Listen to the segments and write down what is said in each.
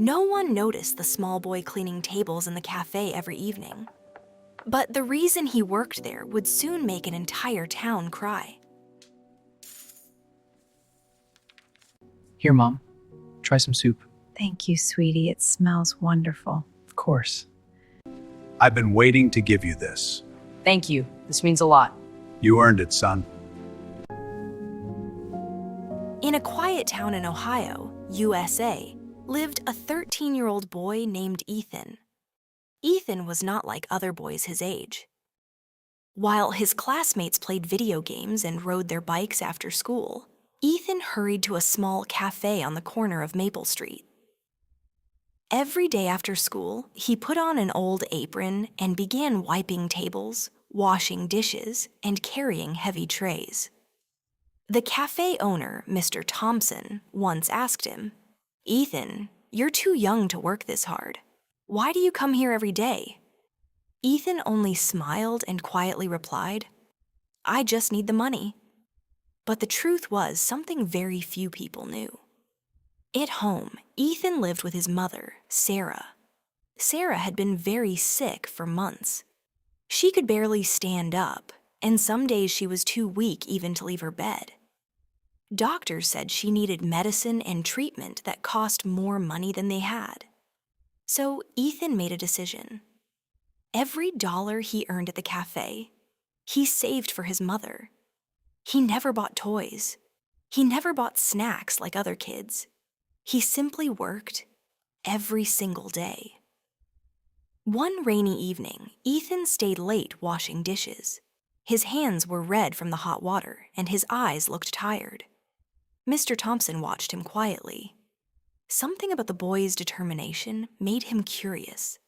No one noticed the small boy cleaning tables in the cafe every evening. But the reason he worked there would soon make an entire town cry. Here, Mom. Try some soup. Thank you, sweetie. It smells wonderful. Of course. I've been waiting to give you this. Thank you. This means a lot. You earned it, son. In a quiet town in Ohio, USA, lived a 13-year-old boy named Ethan. Ethan was not like other boys his age. While his classmates played video games and rode their bikes after school, Ethan hurried to a small cafe on the corner of Maple Street. Every day after school, he put on an old apron and began wiping tables, washing dishes, and carrying heavy trays. The cafe owner, Mr. Thompson, once asked him, "Ethan, you're too young to work this hard. Why do you come here every day?" Ethan only smiled and quietly replied, "I just need the money." But the truth was something very few people knew. At home, Ethan lived with his mother, Sarah. Sarah had been very sick for months. She could barely stand up, and some days she was too weak even to leave her bed. Doctors said she needed medicine and treatment that cost more money than they had. So Ethan made a decision. Every dollar he earned at the cafe, he saved for his mother. He never bought toys. He never bought snacks like other kids. He simply worked every single day. One rainy evening, Ethan stayed late washing dishes. His hands were red from the hot water, and his eyes looked tired. Mr. Thompson watched him quietly. Something about the boy's determination made him curious.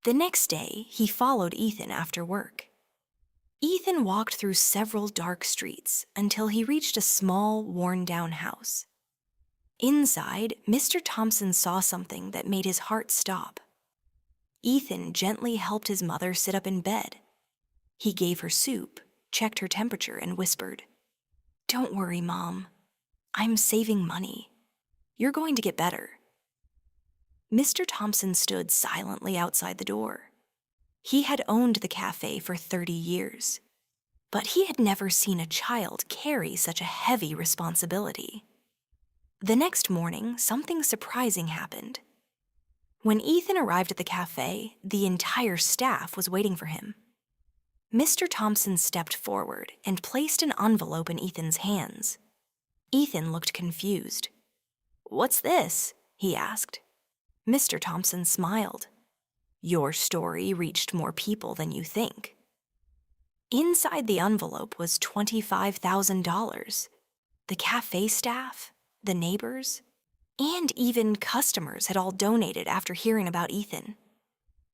The next day, he followed Ethan after work. Ethan walked through several dark streets until he reached a small, worn-down house. Inside, Mr. Thompson saw something that made his heart stop. Ethan gently helped his mother sit up in bed. He gave her soup, checked her temperature, and whispered, "Don't worry, Mom. I'm saving money. You're going to get better." Mr. Thompson stood silently outside the door. He had owned the cafe for 30 years, but he had never seen a child carry such a heavy responsibility. The next morning, something surprising happened. When Ethan arrived at the cafe, the entire staff was waiting for him. Mr. Thompson stepped forward and placed an envelope in Ethan's hands. Ethan looked confused. "What's this?" he asked. Mr. Thompson smiled. "Your story reached more people than you think." Inside the envelope was $25,000. The cafe staff, the neighbors, and even customers had all donated after hearing about Ethan.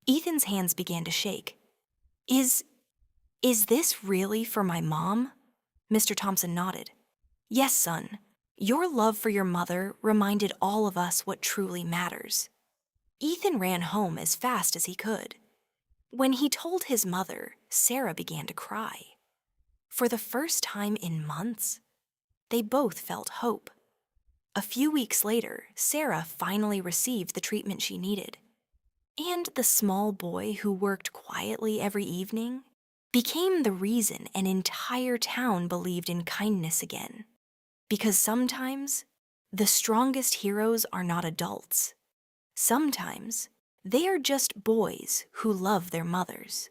Ethan's hands began to shake. Is this really for my mom?" Mr. Thompson nodded. "Yes, son. Your love for your mother reminded all of us what truly matters." Ethan ran home as fast as he could. When he told his mother, Sarah began to cry. For the first time in months, they both felt hope. A few weeks later, Sarah finally received the treatment she needed. And the small boy who worked quietly every evening became the reason an entire town believed in kindness again. Because sometimes, the strongest heroes are not adults. Sometimes, they are just boys who love their mothers.